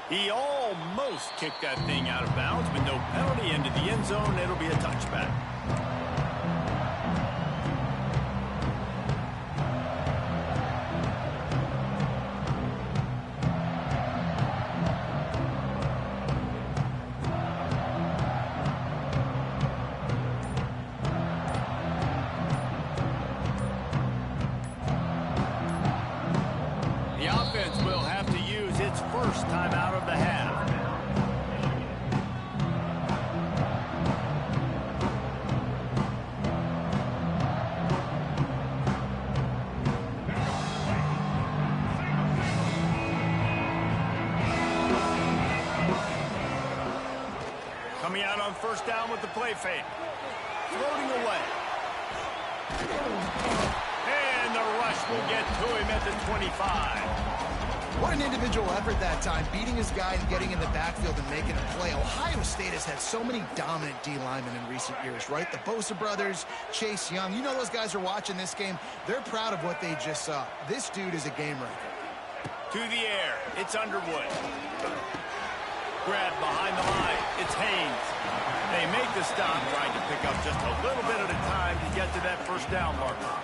He almost kicked that thing out of bounds, but no penalty into the end zone. It'll be a touchback. The offense will have to use its first time out of the half. Coming out on first down with the play fake. Floating away. And the rush will get to him at the 25. What an individual effort that time, beating his guy and getting in the backfield and making a play. Ohio State has had so many dominant D linemen in recent years, right? The Bosa brothers, Chase Young. You know those guys are watching this game. They're proud of what they just saw. This dude is a game wrecker. To the air. It's Underwood. Grab behind the line. It's Haynes. They make the stop, trying to pick up just a little bit at a time to get to that first down marker.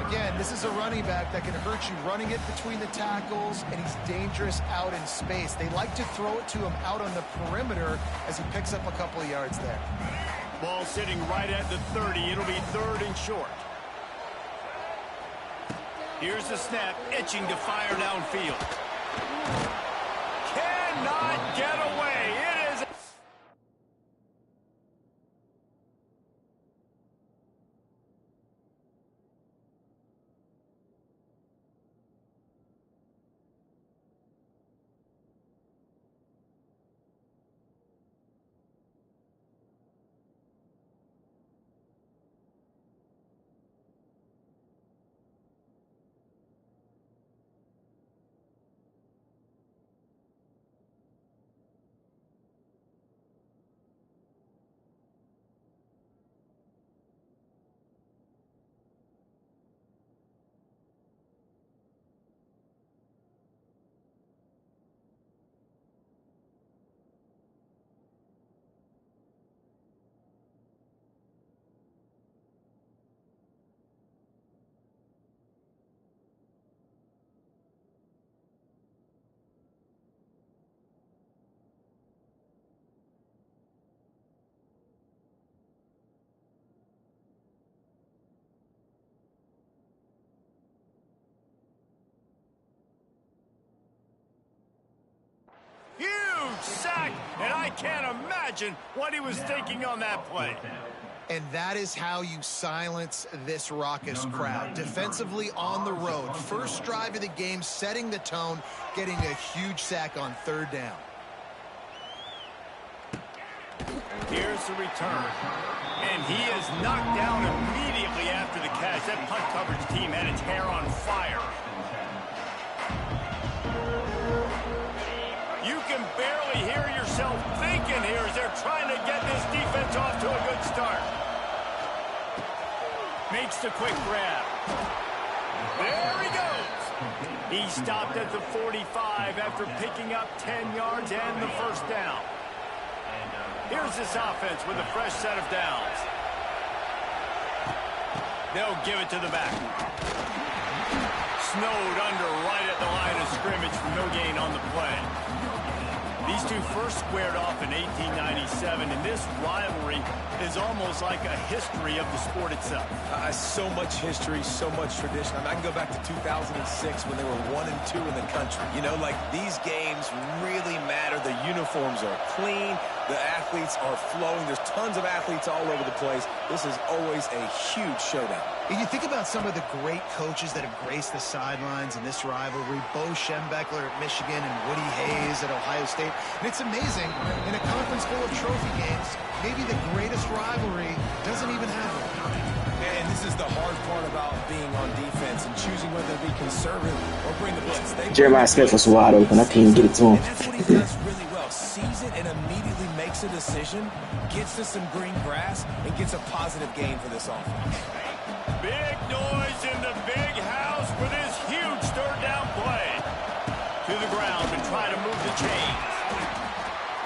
Again, this is a running back that can hurt you running it between the tackles, and he's dangerous out in space. They like to throw it to him out on the perimeter as he picks up a couple of yards there. Ball sitting right at the 30. It'll be third and short. Here's the snap, itching to fire downfield. Cannot get away. It is. Huge sack, and I can't imagine what he was thinking on that play. And that is how you silence this raucous crowd. Defensively on the road. First drive of the game, setting the tone, getting a huge sack on third down. Here's the return. And he is knocked down immediately after the catch. That punt coverage team had its hair on fire. You can barely hear yourself thinking here as they're trying to get this defense off to a good start. Makes the quick grab. There he goes. He stopped at the 45 after picking up 10 yards and the first down. Here's this offense with a fresh set of downs. They'll give it to the back. Snowed under right at the line of scrimmage for no gain on the play. These two first squared off in 1897, and this rivalry is almost like a history of the sport itself. So much history, so much tradition. I can go back to 2006 when they were 1 and 2 in the country. You know, like, these games really matter. The uniforms are clean. The athletes are flowing. There's tons of athletes all over the place. This is always a huge showdown. And you think about some of the great coaches that have graced the sidelines in this rivalry. Bo Schembechler at Michigan and Woody Hayes at Ohio State. And it's amazing, in a conference full of trophy games, maybe the greatest rivalry doesn't even have one. And this is the hard part about being on defense and choosing whether to be conservative or bring the blitz. Jeremiah Smith was wide open. I can't get it to him. And that's what he does really well. Sees it and immediately makes a decision, gets to some green grass, and gets a positive gain for this offense. Big noise in the big house with his huge third down play. To the ground and try to move the chains.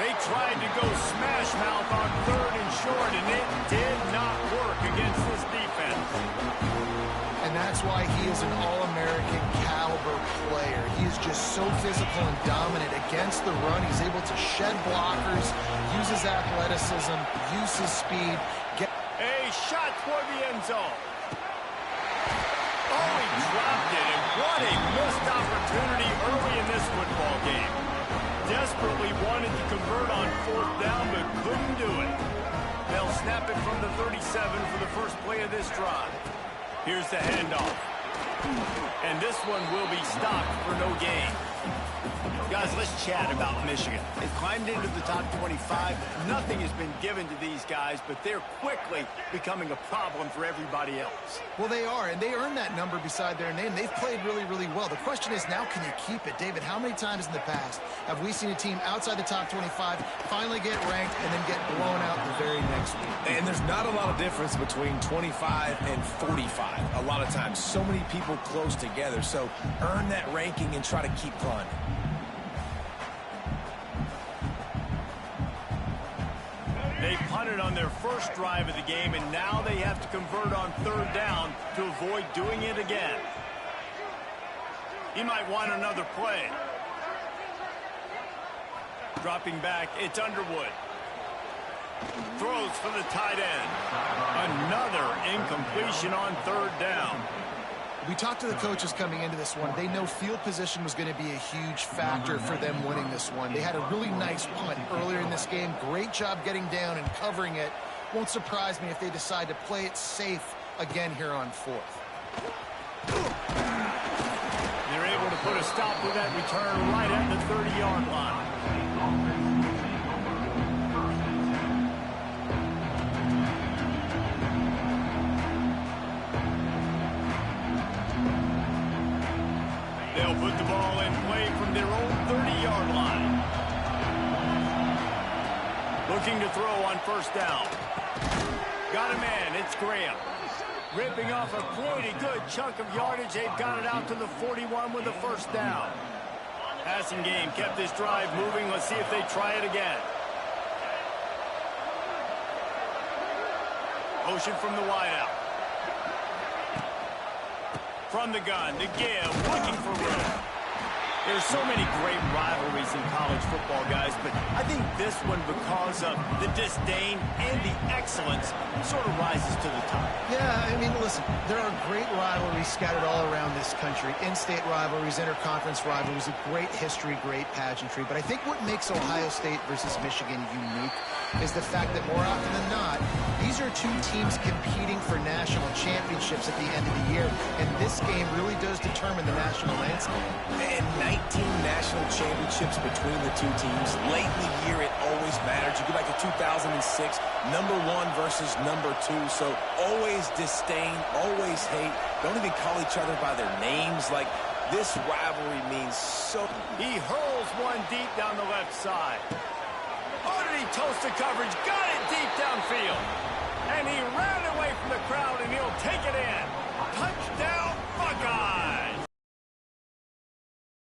They tried to go smash mouth on 3rd and short, and it did not work against this defense. And that's why he is an All-American caliber player. He is just so physical and dominant against the run. He's able to shed blockers, use his athleticism, use his speed. A shot toward the end zone. Oh, he dropped it, and what a missed opportunity early in this football game. Desperately wanted to convert on 4th down, but couldn't do it. They'll snap it from the 37 for the first play of this drive. Here's the handoff. And this one will be stopped for no gain. Guys, let's chat about Michigan. They've climbed into the top 25. Nothing has been given to these guys, but they're quickly becoming a problem for everybody else. Well, they are, and they earned that number beside their name. They've played really, really well. The question is, now can you keep it? David, how many times in the past have we seen a team outside the top 25 finally get ranked and then get blown out the very next week? And there's not a lot of difference between 25 and 45. A lot of times, so many people close together. So earn that ranking and try to keep climbing. They punted on their first drive of the game, and now they have to convert on 3rd down to avoid doing it again. He might want another play. Dropping back, it's Underwood. Throws for the tight end. Another incompletion on 3rd down. We talked to the coaches coming into this one. They know field position was going to be a huge factor for them winning this one. They had a really nice punt earlier in this game. Great job getting down and covering it. Won't surprise me if they decide to play it safe again here on 4th. They're able to put a stop to that return right at the 30-yard line. They'll put the ball in play from their own 30-yard line. Looking to throw on 1st down. Got a man, it's Graham. Ripping off a pretty good chunk of yardage. They've got it out to the 41 with the 1st down. Passing game kept this drive moving. Let's see if they try it again. Motion from the wideout. From the gun, to give, looking for room. There's so many great rivalries in college football, guys, but I think this one, because of the disdain and the excellence, sort of rises to the top. Yeah, I mean, listen, there are great rivalries scattered all around this country. In-state rivalries, interconference rivalries, a great history, great pageantry. But I think what makes Ohio State versus Michigan unique is the fact that more often than not, these are two teams competing for national championships at the end of the year, and this game really does determine the national landscape. And 19 national championships between the two teams. Late in the year, it always matters. You go back to 2006, number 1 versus number 2, so always disdain, always hate. Don't even call each other by their names. Like, this rivalry means so. He hurls one deep down the left side. Oh, did he toast the coverage? Got it deep downfield. And he ran away from the crowd, and he'll take it in. Touchdown, Buckeyes!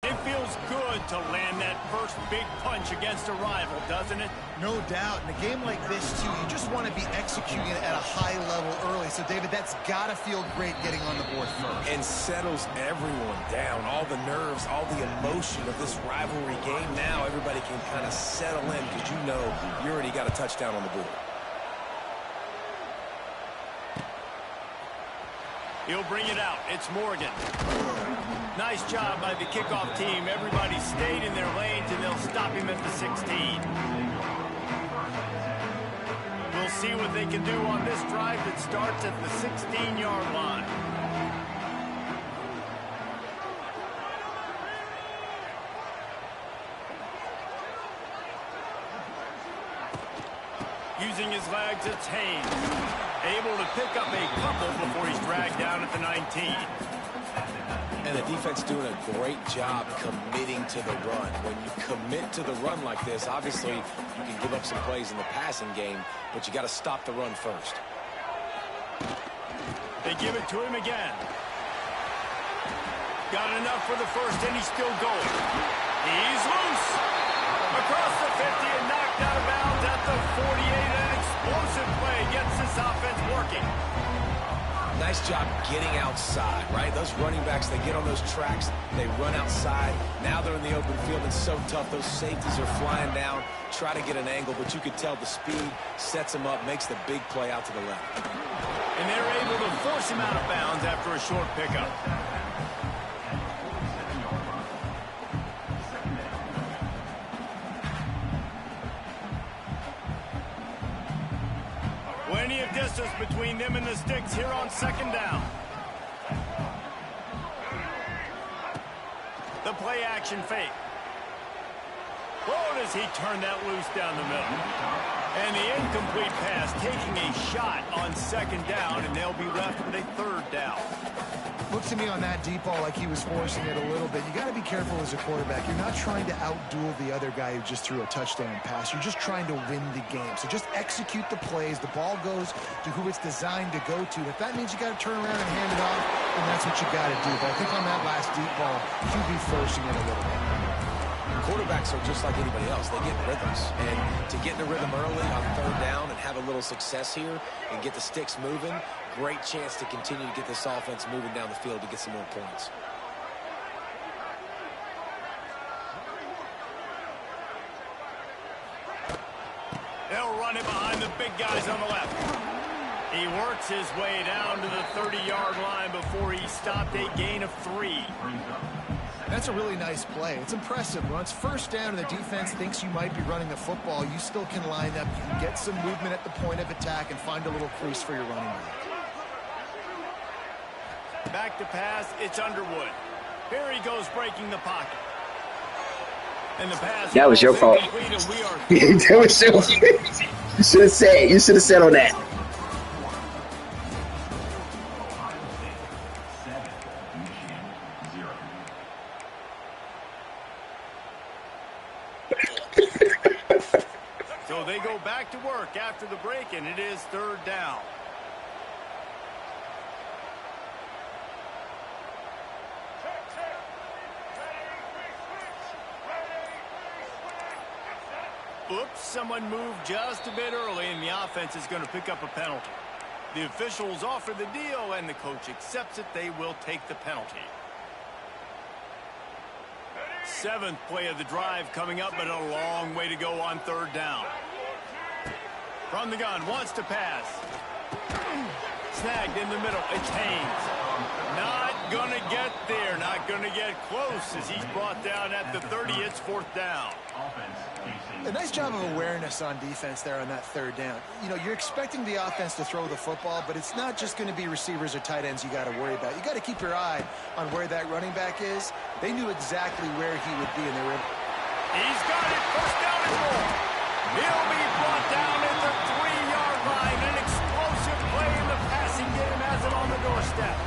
It feels good to land that first big punch against a rival, doesn't it? No doubt. In a game like this, too, you just want to be executing it at a high level early. So, David, that's got to feel great getting on the board first. And settles everyone down. All the nerves, all the emotion of this rivalry game. Now everybody can kind of settle in because you know you already got a touchdown on the board. He'll bring it out. It's Morgan. Nice job by the kickoff team. Everybody stayed in their lanes, and they'll stop him at the 16. We'll see what they can do on this drive that starts at the 16-yard line. Using his legs, it's Haynes. Able to pick up a couple before he's dragged down at the 19. And the defense doing a great job committing to the run. When you commit to the run like this, obviously you can give up some plays in the passing game, but you got to stop the run first. They give it to him again. Got enough for the first, and he's still going. He's loose. Across the 50 and knocked out of bounds at the 48. An explosive play gets this offense working. Nice job getting outside, right? Those running backs, they get on those tracks, they run outside. Now they're in the open field. It's so tough. Those safeties are flying down, try to get an angle, but you could tell the speed sets him up, makes the big play out to the left. And they're able to force him out of bounds after a short pickup. Plenty of distance between them and the sticks here on second down. The play action fake. Oh, does he turn that loose down the middle. And the incomplete pass taking a shot on second down, and they'll be left with a third down. Looks to me on that deep ball like he was forcing it a little bit. You got to be careful as a quarterback. You're not trying to outduel the other guy who just threw a touchdown pass. You're just trying to win the game. So just execute the plays. The ball goes to who it's designed to go to. If that means you got to turn around and hand it off, then that's what you got to do. But I think on that last deep ball, QB forcing it a little bit. Quarterbacks are just like anybody else. They get rhythms. And to get in the rhythm early on third down and have a little success here and get the sticks moving, great chance to continue to get this offense moving down the field to get some more points. They'll run it behind the big guys on the left. He works his way down to the 30-yard line before he stopped, a gain of 3. That's a really nice play. It's impressive. When it's first down and the defense thinks you might be running the football, you still can line up. You can get some movement at the point of attack and find a little crease for your running back. Back to pass, it's Underwood. Here he goes breaking the pocket. And the pass. That was your fault. That was your fault. You should have said on that. So they go back to work after the break, and it is third down. Oops, someone moved just a bit early, and the offense is going to pick up a penalty. The officials offer the deal, and the coach accepts it. They will take the penalty. 7th play of the drive coming up, but a long way to go on third down. From the gun, wants to pass. Snagged in the middle. It's Haynes. Not going to get there. Not going to get close as he's brought down at the 30. It's 4th down. A nice job of awareness on defense there on that third down. You know, you're expecting the offense to throw the football, but it's not just going to be receivers or tight ends you got to worry about. You got to keep your eye on where that running back is. They knew exactly where he would be, and they were able. He's got it. First down and more. He'll be brought down at the 3-yard line. An explosive play in the passing game has it on the doorstep.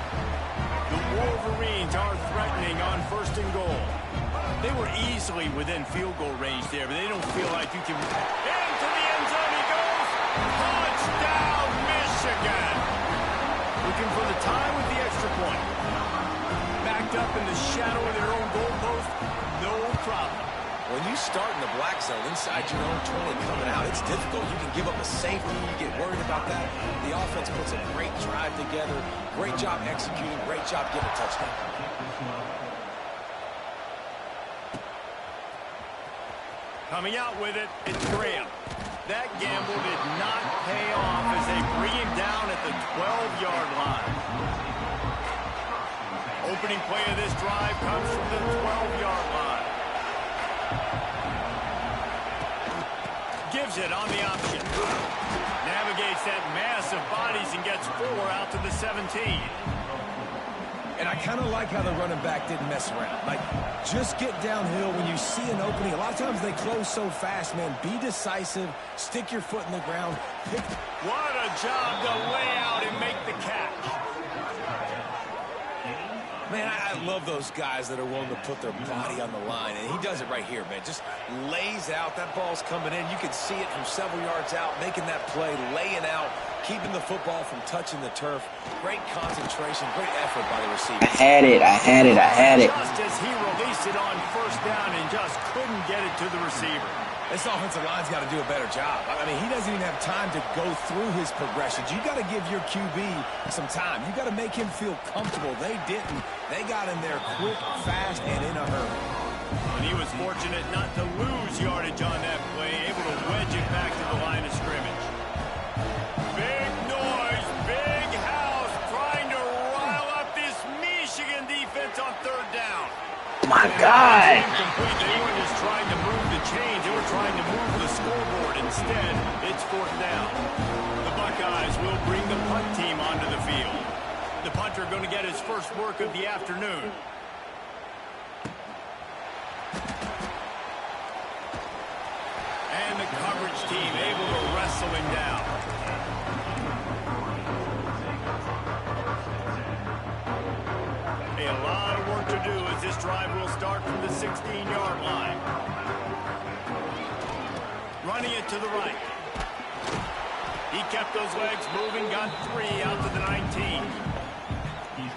The Wolverines are threatening on 1st and goal. They were easily within field goal range there, but they don't feel like you can. Into the end zone he goes. Touchdown, Michigan. Looking for the tie with the extra point. Backed up in the shadow of their own goalpost, no problem. When you start in the black zone inside your own 20 coming out, it's difficult. You can give up a safety. You get worried about that. The offense puts a great drive together. Great job executing. Great job getting a touchdown. Coming out with it, it's Graham. That gamble did not pay off as they bring him down at the 12-yard line. Opening play of this drive comes from the 12-yard line. Gives it on the option. Navigates that mass of bodies and gets 4 out to the 17. And I kind of like how the running back didn't mess around. Like, just get downhill when you see an opening. A lot of times they close so fast, man. Be decisive. Stick your foot in the ground. What a job to lay out and make the catch. Man, I love those guys that are willing to put their body on the line, and he does it right here, man. Just lays out. That ball's coming in. You can see it from several yards out, making that play, laying out, keeping the football from touching the turf. Great concentration, great effort by the receiver. I had it. Just as he released it on first down and just couldn't get it to the receiver. This offensive line's got to do a better job. I mean, he doesn't even have time to go through his progressions. You got to give your QB some time. You got to make him feel comfortable. They didn't. They got in there quick, fast, and in a hurry. And he was fortunate not to lose yardage on that play, able to wedge it back to the line of scrimmage. Big noise, big house, trying to rile up this Michigan defense on third down. My God. They weren't just trying to move the chains. They were trying to move the scoreboard. Instead, it's fourth down. The Buckeyes will bring the punt team onto the field. The punter going to get his first work of the afternoon. And the coverage team able to wrestle him down. A lot of work to do as this drive will start from the 16-yard line. Running it to the right. He kept those legs moving, got 3 out to the 19.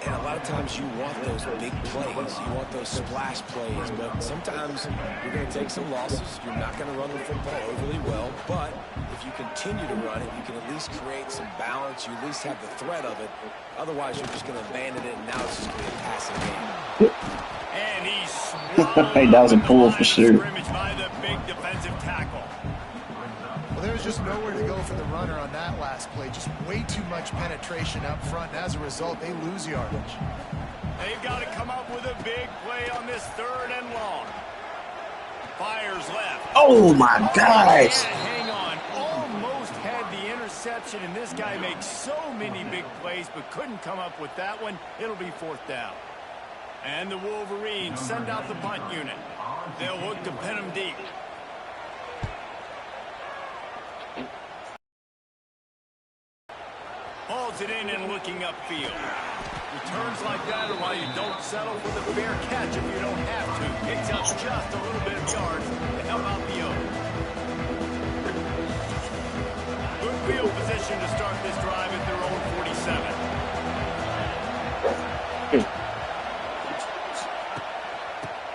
And a lot of times you want those big plays. You want those splash plays. But sometimes you're going to take some losses. You're not going to run the football overly well. But if you continue to run it, you can at least create some balance. You at least have the threat of it. Otherwise, you're just going to abandon it, and now it's just going to be a passing game. And Hey, that was a pull for sure. By the big defensive tackle. Well, there was just nowhere to go for the runner on that last play. Just way too much penetration up front, and as a result, they lose yardage. They've got to come up with a big play on this third and long. Fires left. Oh, my gosh. Hang on. Almost had the interception, and this guy makes so many big plays, but couldn't come up with that one. It'll be fourth down. And the Wolverines send out the punt unit. They'll look to pin him deep. Hauls it in and looking upfield. Returns like that are why you don't settle for the fair catch if you don't have to. Picks up just a little bit of yards to help out the O. Good field position to start this drive at their own 47.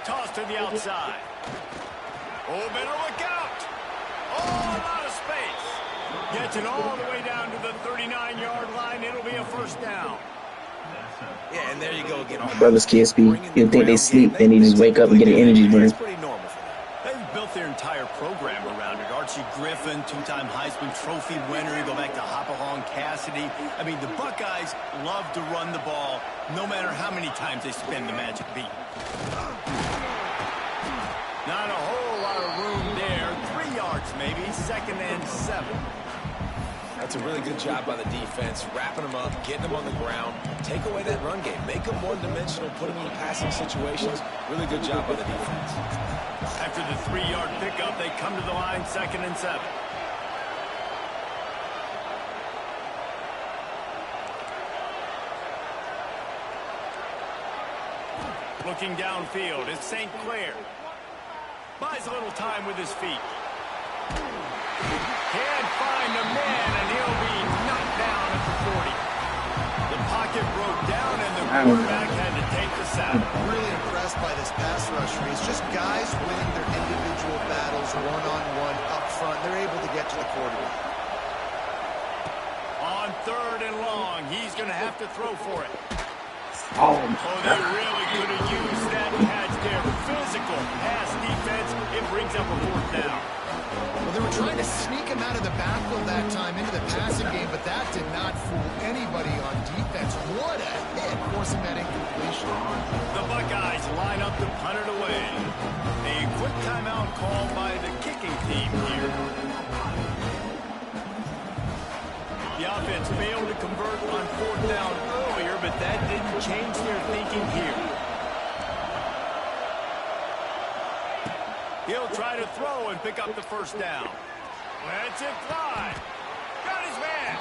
Toss to the outside. Oh, better look out. Oh, a lot of space. Gets it all the way down to the 39-yard line. It'll be a first down. Yeah, and there you go again. Brothers can't speak. You think they sleep, then they just wake up and get an energy drink. It's pretty normal for them. They've built their entire program around it. Archie Griffin, two-time Heisman Trophy winner. You go back to Hopalong Cassidy. I mean, the Buckeyes love to run the ball no matter how many times they spin the magic beat. Not a whole lot of room there. 3 yards maybe, second and 7. That's a really good job by the defense, wrapping them up, getting them on the ground, take away that run game, make them one-dimensional, put them in passing situations. Really good job by the defense. After the 3-yard pickup, they come to the line, second and 7. Looking downfield, it's St. Clair. Buys a little time with his feet. Can't find a man, and he'll be knocked down at the 40. The pocket broke down, and the quarterback had to take the sack. Really impressed by this pass rush race. Just guys winning their individual battles one-on-one up front. They're able to get to the quarterback. On third and long, he's going to have to throw for it. Oh, They really could have used that catch there. Physical pass defense. It brings up a fourth down. Well, they were trying to sneak him out of the backfield that time into the passing game, but that did not fool anybody on defense. What a hit, forcing that incompletion. The Buckeyes line up to punt it away. A quick timeout called by the kicking team here. The offense failed to convert on fourth down earlier, but that didn't change their thinking here. He'll try to throw and pick up the first down. Let's it fly. Got his man.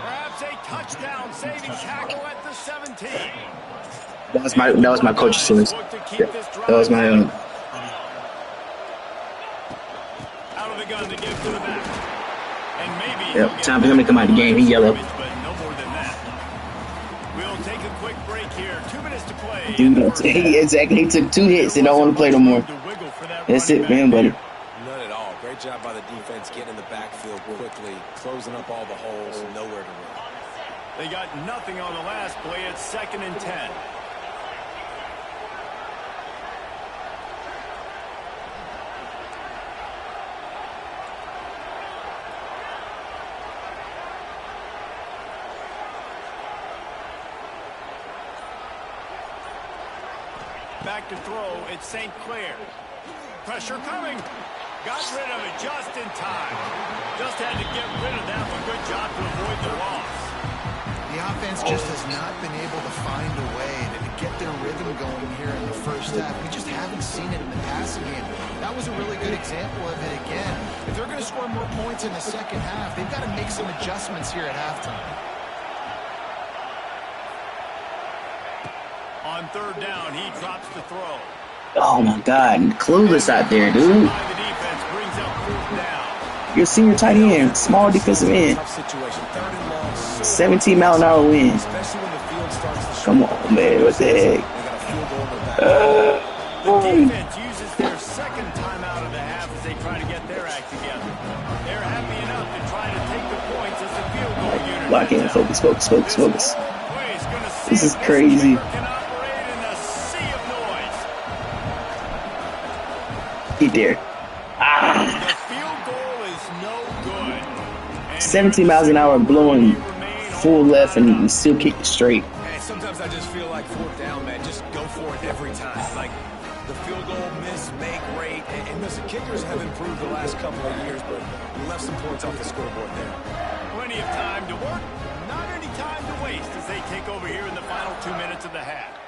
Perhaps a touchdown saving tackle at the 17. That was my coach's choice. That was my own. Out of the gun to give to the back. And maybe Yep, time for him to come out of the game. He yellow. But no more than that. We'll take a quick break here. 2 minutes to play. He took 2 hits and don't want to play no more. That's it for him, buddy. None at all. Great job by the defense getting in the backfield quickly, closing up all the holes, nowhere to run. They got nothing on the last play. It's 2nd and 10. Back to throw, it's St. Clair. Pressure coming. Got rid of it just in time. Just had to get rid of that one. Good job to avoid the loss. The offense just has not been able to find a way to get their rhythm going here in the first half. We just haven't seen it in the passing game. That was a really good example of it again. If they're going to score more points in the second half, they've got to make some adjustments here at halftime. On 3rd down, he drops the throw. Oh my God, clueless out there, dude. The defense brings up 4th down. You're a senior tight end, small defensive end. 17-mile-an-hour wind. Come on, man, what the heck? The defense uses their 2nd timeout of the half as they try to get their act together. They're happy enough to try to take the points as the field goal unit. Lock in, focus. This is crazy. Get there. The field goal is no good. 17 miles an hour blowing full left and still kick it straight. Man, sometimes I just feel like 4th down, man. Just go for it every time. Like the field goal miss, make rate. And listen, kickers have improved the last couple of years, but we left some points off the scoreboard there. Plenty of time to work. Not any time to waste as they take over here in the final 2 minutes of the half.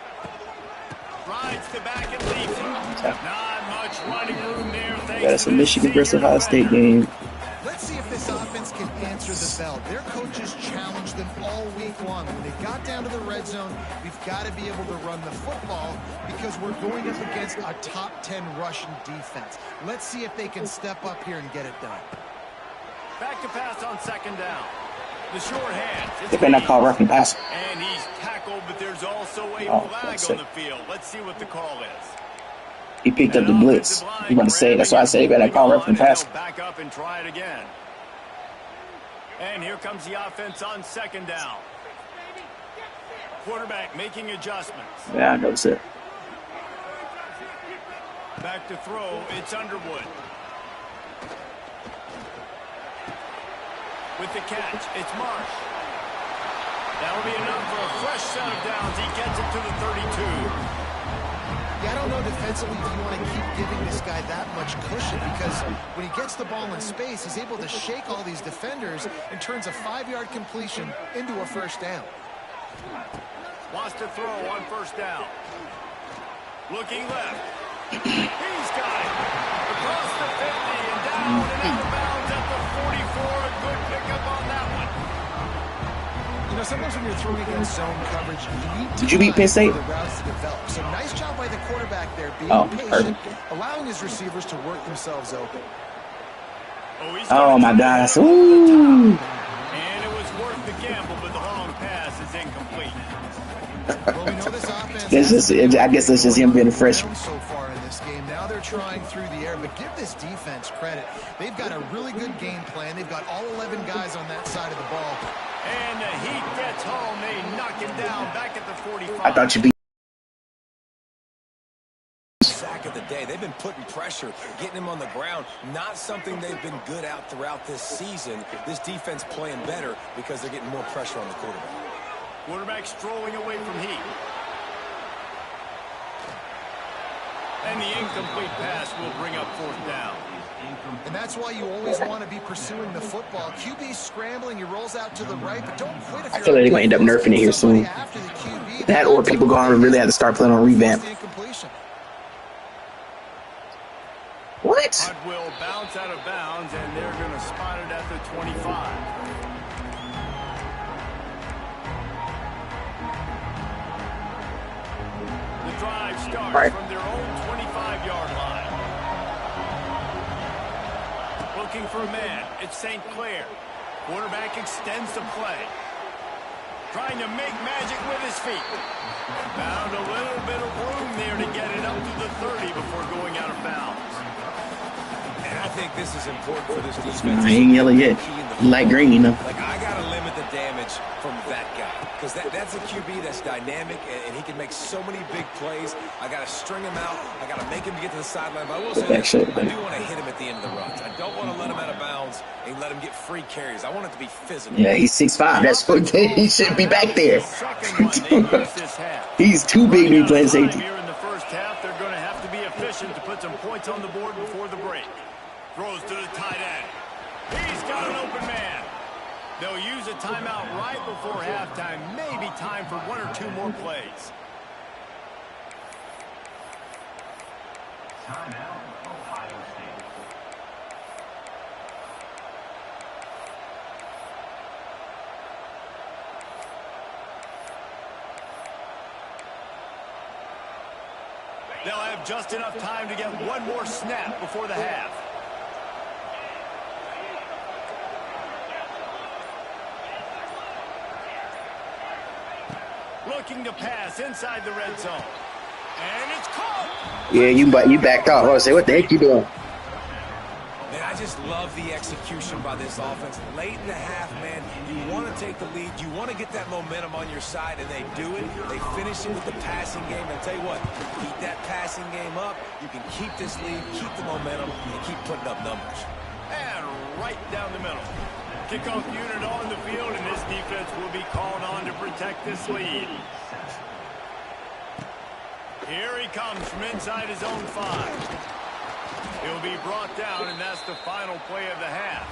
Rides to back and leaves it. Not much running room there. That's a Michigan versus Ohio State game. Let's see if this offense can answer the bell. Their coaches challenged them all week long. When they got down to the red zone, we've got to be able to run the football because we're going up against a top 10 Russian defense. Let's see if they can step up here and get it done. Back to pass on 2nd down. The short hand. They better not call roughing pass. And he's tackled, but there's also a flag on the field. Let's see what the call is. He picked up the blitz. You want to say? That's why I say they better not call roughing pass. Back up and try it again. And here comes the offense on 2nd down. Quarterback making adjustments. Yeah, I noticed it. Back to throw. It's Underwood. With the catch, it's Marsh. That'll be enough for a fresh set of downs. He gets it to the 32. Yeah, I don't know defensively if you want to keep giving this guy that much cushion because when he gets the ball in space, he's able to shake all these defenders and turns a 5-yard completion into a first down. Wants to throw on 1st down. Looking left. He's got it. Across the 50 and down and out of bounds at the 44. A good pickup on that one. You know, sometimes when you're throwing against zone coverage, you need to Did you beat Penn State? the routes to develop. So nice job by the quarterback there, being patient, allowing his receivers to work themselves open. Oh my gosh. Ooh. And it was worth the gamble, but the long pass is incomplete. Well, we know this offense I guess that's just him being a freshman. so far in this game. Now they're trying through the air, but give this defense credit. They've got a really good game plan. They've got all 11 guys on that side of the ball. And the Heat gets home. They knock him down back at the 45. I thought you'd be. Sack of the day. They've been putting pressure, getting him on the ground. Not something they've been good at throughout this season. This defense playing better because they're getting more pressure on the quarterback. Quarterback strolling away from Heat. And the incomplete pass will bring up 4th down. And that's why you always want to be pursuing the football. QB's scrambling, he rolls out to the right, but don't quit if I feel like they're going to end up nerfing it here soon. That or people going to really have to start playing on revamp. What? Hunt will bounce out of bounds, and they're going to spot it at the 25. starts from their own 25-yard line. Looking for a man. It's St. Clair. Quarterback extends the play. Trying to make magic with his feet. Found a little bit of room there to get it up to the 30 before going out of bounds. And I think this is important for this defense. I ain't yelling yet. Light green, you know. Like, I got to limit the damage from that guy. Because that's a QB that's dynamic, and he can make so many big plays. I got to string him out. I got to make him get to the sideline. But I will say this, I do want to hit him at the end of the runs. I don't want to let him out of bounds and let him get free carries. I want it to be physical. Yeah, he's 6'5". That's what he should be back there. He's too big to be playing safety. Here in the first half, they're going to have to be efficient to put some points on the board before the break. Throws to the tight end. He's got an open man. They'll use a timeout right before halftime. Maybe time for one or two more plays. Timeout, Ohio State. They'll have just enough time to get one more snap before the half. Looking to pass inside the red zone. And it's caught. Yeah, you backed off. I was say, what the heck you doing? Man, I just love the execution by this offense. Late in the half, man, you want to take the lead. You want to get that momentum on your side, and they do it. They finish it with the passing game. And I'll tell you what, keep that passing game up. You can keep this lead, keep the momentum, and keep putting up numbers. And right down the middle. Kickoff unit on the field, and this defense will be called on to protect this lead. Here he comes from inside his own 5. He'll be brought down, and that's the final play of the half.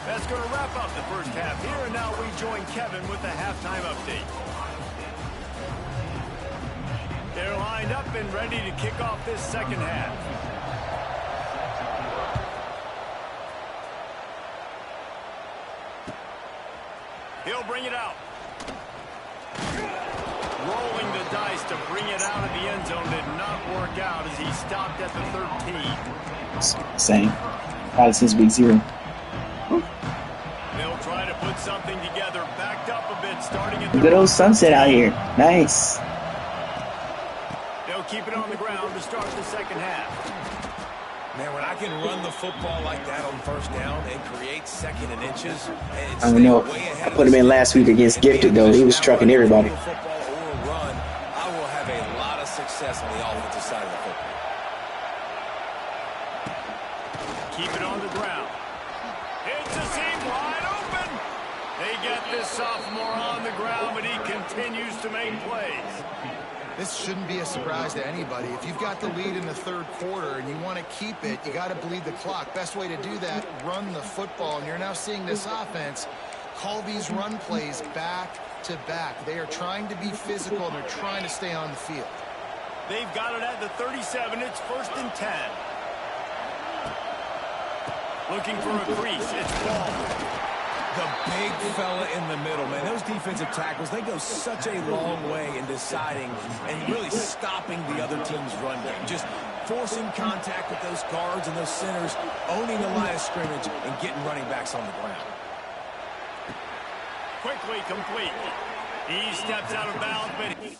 That's going to wrap up the first half here, and now we join Kevin with the halftime update. They're lined up and ready to kick off this second half. He'll bring it out. Rolling the dice to bring it out of the end zone did not work out as he stopped at the 13. Same. Probably since week 0. They'll try to put something together, backed up a bit, starting at the Good old sunset out here. Nice. They'll keep it on the ground to start the second half. Man, when I can run the football like that on first down and create second and inches, and I don't know. I put him in last week against Gifted, though. He was trucking everybody. Football or run, I will have a lot of success on the offensive side of the football. Keep it on the ground. It's a seam wide open. They get this sophomore on the ground, but he continues to make plays. This shouldn't be a surprise to anybody. If you've got the lead in the third quarter and you want to keep it, you got to bleed the clock. Best way to do that, run the football. And you're now seeing this offense call these run plays back to back. They are trying to be physical, and they're trying to stay on the field. They've got it at the 37. It's 1st and 10. Looking for a crease. It's ball. The big fella in the middle, man. Those defensive tackles, they go such a long way in deciding and really stopping the other team's run game. Just forcing contact with those guards and those centers, owning the line of scrimmage, and getting running backs on the ground. Quickly complete. He steps out of bounds, but he...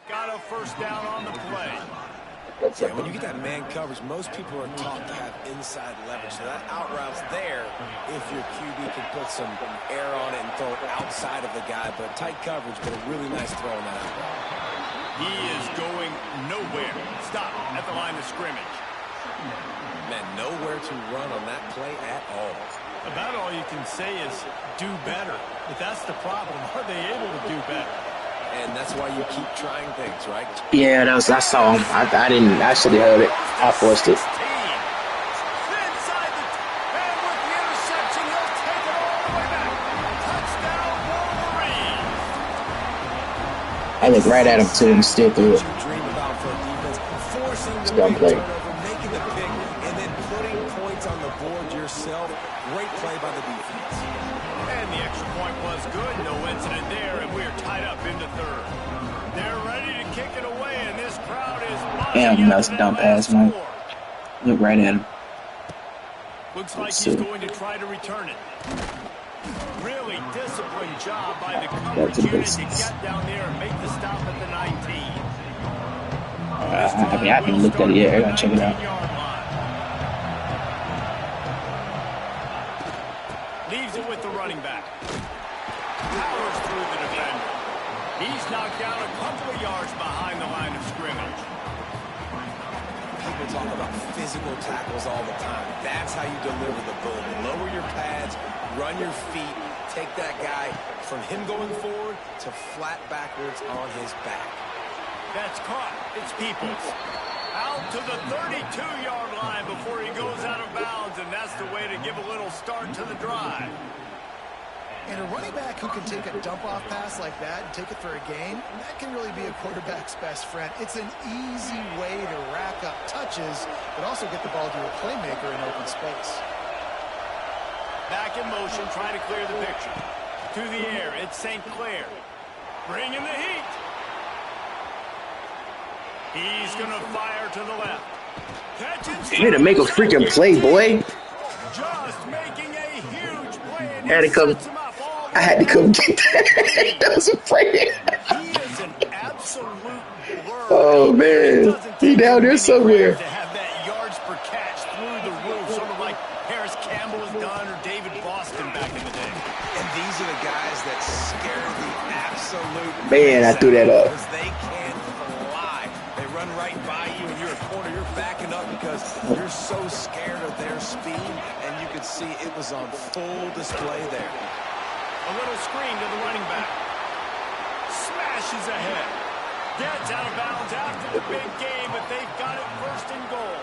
Got a first down on the play. Yeah, when you get that man coverage, most people are taught to have inside leverage. So that out route's there if your QB can put some air on it and throw it outside of the guy. But tight coverage, but a really nice throw on that out route. He is going nowhere. Stop at the line of scrimmage. Man, nowhere to run on that play at all. About all you can say is do better. But that's the problem. Are they able to do better? And that's why you keep trying things, right? Yeah, I saw him. I didn't actually hold it. I forced it. I looked right at him too and still threw it. It's dumb play. Making the pick and then putting points on the board yourself. Great play by the defense. And the extra point was good. No incident there, and we're tied up into third. They're ready to kick it away, and this crowd is... Damn, that's a dumb pass, man. Look right at him. Looks like he's going to try to return it. Really disciplined job by the coverage unit to get down there and make the stop at the 19. I haven't looked at it yet. I gotta check it out. Leaves it with the running back. Powers through the defender. He's knocked down a couple of yards behind the line of scrimmage. People talk about physical tackles all the time. That's how you deliver the boom. Lower your pads, run your feet, take that guy from him going forward to flat backwards on his back. That's caught. It's Peoples. Out to the 32-yard line before he goes out of bounds, and that's the way to give a little start to the drive. And a running back who can take a dump-off pass like that and take it for a gain, that can really be a quarterback's best friend. It's an easy way to rack up touches, but also get the ball to a playmaker in open space. Back in motion, trying to clear the picture. To the air, it's St. Clair. Bringing the heat. He's going to fire to the left. You need to make a freaking play, boy. Just making a huge play. And I had to come get that. That was a play. He is an absolute blur. Oh, man. He down there somewhere. To have that yards per catch through the roof, sort of like Harris Campbell has done or David Boston back in the day. And these are the guys that scare the absolute... Man, I threw that up. They can fly. They run right by you, and you're a corner. You're backing up because you're so scared of their speed, and you could see it was on full display there. A little screen to the running back. Smashes ahead. Gets out of bounds after the big game, but they've got it first and goal.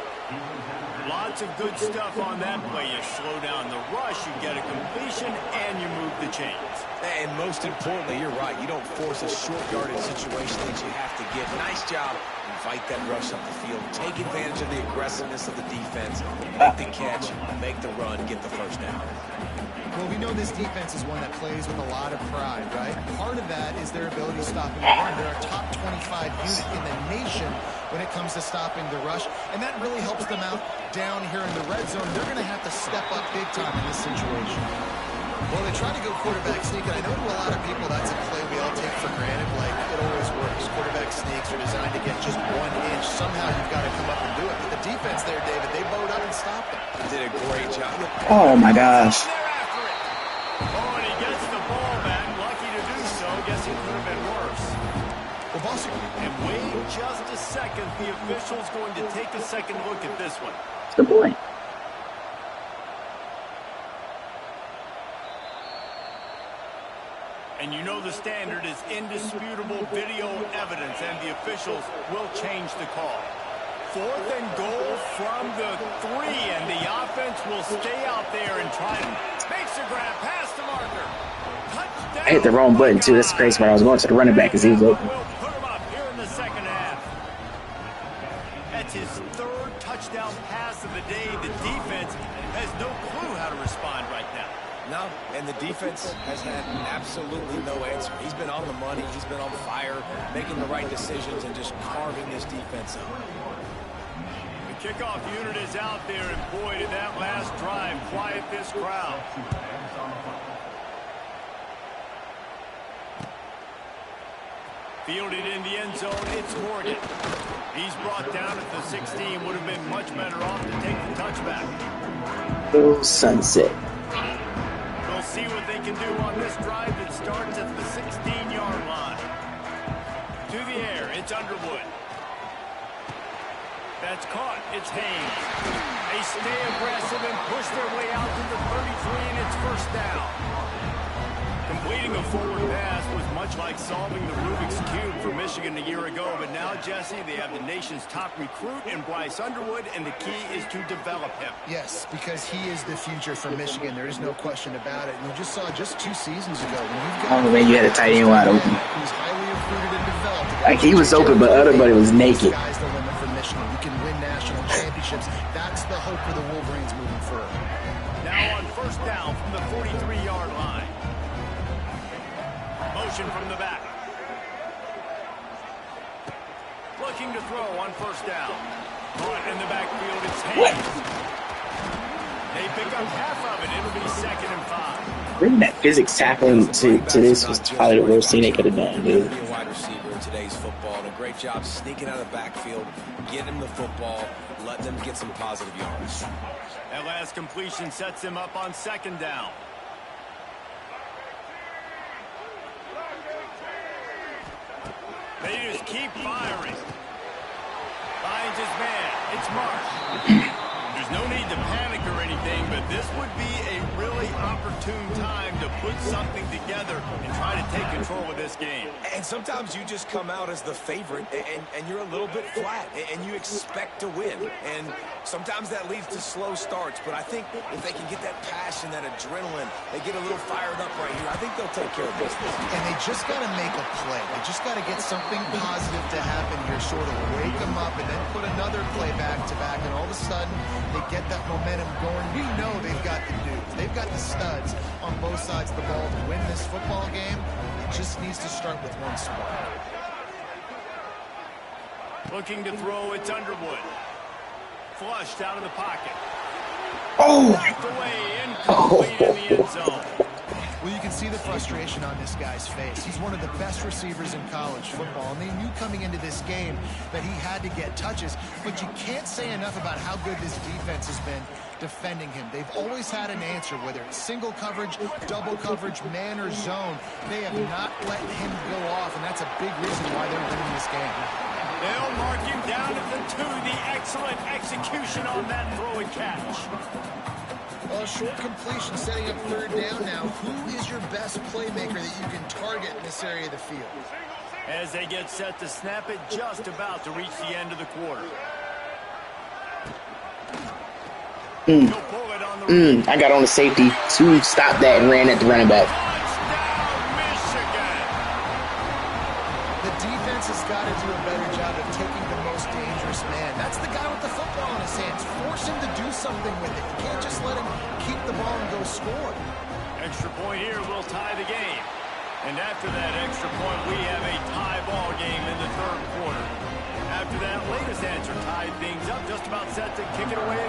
Lots of good stuff on that play. You slow down the rush, you get a completion, and you move the chains. And most importantly, you're right. You don't force a short yardage situation that you have to get. Nice job. Invite that rush up the field. Take advantage of the aggressiveness of the defense. Make the catch, make the run, get the first down. Well, we know this defense is one that plays with a lot of pride, right? Part of that is their ability to stop the run. They're a top 25 unit in the nation when it comes to stopping the rush, and that really helps them out down here in the red zone. They're going to have to step up big time in this situation. Well, they try to go quarterback sneak, and I know to a lot of people that's a play we all take for granted, like it always works. Quarterback sneaks are designed to get just 1 inch. Somehow you've got to come up and do it. But the defense there, David, they bowed up and stopped them. Did a great job. Oh, my gosh. Oh, and he gets the ball back. Lucky to do so. Guess it could have been worse. Well, Boston. And wait just a second. The official's going to take a second look at this one. What's the point? And you know the standard is indisputable video evidence, and the officials will change the call. 4th and goal from the 3, and the offense will stay out there and try to makes a grab past the marker. Touchdown. I hit the wrong button, too. That's crazy. When I was going to the running back, because he was open. We'll put him up here in the second half. That's his 3rd touchdown pass of the day. The defense has no clue how to respond right now. No, and the defense has had absolutely no answer. He's been on the money. He's been on fire, making the right decisions and just carving this defense up. The kickoff unit is out there, and boy, did that last drive quiet this crowd. Fielded in the end zone, it's Morgan. He's brought down at the 16. Would have been much better off to take the touchback. Oh, sunset. We'll see what they can do on this drive that starts at the 16-yard line. To the air, it's Underwood. That's caught. It's Haynes. They stay aggressive and push their way out to the 33, and it's first down. Completing a forward pass was much like solving the Rubik's Cube for Michigan a year ago, but now, Jesse, they have the nation's top recruit in Bryce Underwood, and the key is to develop him. Yes, because he is the future for Michigan. There is no question about it. And you just saw just 2 seasons ago when you've got Oh, man, you had a tight end wide open. who's highly recruited and developed. Like, he was open, but everybody was naked. Sky's the limit for Michigan. You can win national championships. That's the hope for the Wolverines moving forward. Now on first down from the 43-yard line. Motion from the back. Looking to throw on first down. Caught in the backfield, it's Haynes. They pick up half of it. It'll be 2nd and 5. Bringing that physics tackling to this was probably the worst thing they could have done, dude. Be a wide receiver in today's football. And a great job sneaking out of the backfield, getting him the football, letting them get some positive yards. That last completion sets him up on 2nd down. They just keep firing. Finds his man. It's Marsh. There's no need to panic or anything, but this would be a really opportune time to put something together and try to take control of this game. And sometimes you just come out as the favorite, and you're a little bit flat, and you expect to win. And sometimes that leads to slow starts, but I think if they can get that passion, that adrenaline, they get a little fired up right here, I think they'll take care of business. And they just got to make a play. They just got to get something positive to happen here, sort of wake them up, and then put another play back-to-back, and all of a sudden they get that momentum going. We know they've got the dudes. They've got the studs on both sides of the ball to win this football game. It just needs to start with one spark. Looking to throw, it's Underwood. Flushed out of the pocket. Oh! Knocked away, incomplete in the end zone. Well, you can see the frustration on this guy's face. He's one of the best receivers in college football, and they knew coming into this game that he had to get touches, but you can't say enough about how good this defense has been defending him. They've always had an answer, whether it's single coverage, double coverage, man or zone. They have not let him go off, and that's a big reason why they're winning this game. They'll mark him down at the 2. The excellent execution on that throw and catch. Well, short completion setting up 3rd down now. Who is your best playmaker that you can target in this area of the field? As they get set to snap it, just about to reach the end of the quarter. He'll pull it on the I got on the safety to stop that and ran at the running back. Touchdown, Michigan! The defense has got to do a better job of taking the most dangerous man. That's the guy with the football in his hands. Force him to do something with it. You can't just let him keep the ball and go score. Extra point here will tie the game. And after that extra point, we have a tie ball game in the 3rd quarter. After that latest answer tied things up, just about set to kick it away